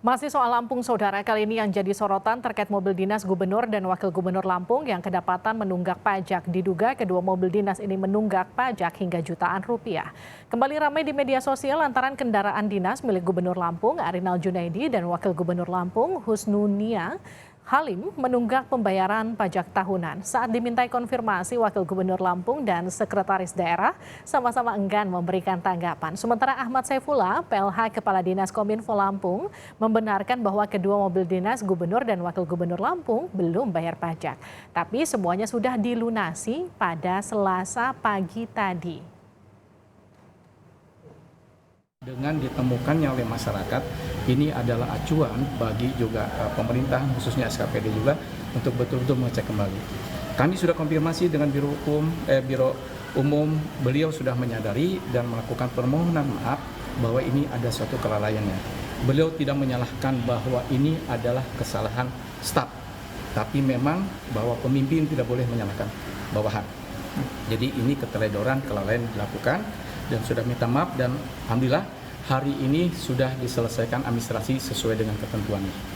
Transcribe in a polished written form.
Masih soal Lampung, saudara, kali ini yang jadi sorotan terkait mobil dinas gubernur dan wakil gubernur Lampung yang kedapatan menunggak pajak. Diduga kedua mobil dinas ini menunggak pajak hingga jutaan rupiah. Kembali ramai di media sosial lantaran kendaraan dinas milik gubernur Lampung, Arinal Junaidi, dan wakil gubernur Lampung, Husnunia Halim menunggak pembayaran pajak tahunan. Saat dimintai konfirmasi, Wakil Gubernur Lampung dan Sekretaris Daerah sama-sama enggan memberikan tanggapan. Sementara Ahmad Saifullah, PLH Kepala Dinas Kominfo Lampung, membenarkan bahwa kedua mobil dinas Gubernur dan Wakil Gubernur Lampung belum bayar pajak. Tapi semuanya sudah dilunasi pada Selasa pagi tadi. Dengan ditemukannya oleh masyarakat, ini adalah acuan bagi juga pemerintah, khususnya SKPD juga, untuk betul-betul mengecek kembali. Kami sudah konfirmasi dengan Biro Umum, beliau sudah menyadari dan melakukan permohonan maaf bahwa ini ada suatu kelalaiannya. Beliau tidak menyalahkan bahwa ini adalah kesalahan staf, tapi memang bahwa pemimpin tidak boleh menyalahkan bawahan. Jadi ini keteledoran, kelalaian dilakukan dan sudah minta maaf, dan alhamdulillah hari ini sudah diselesaikan administrasi sesuai dengan ketentuannya.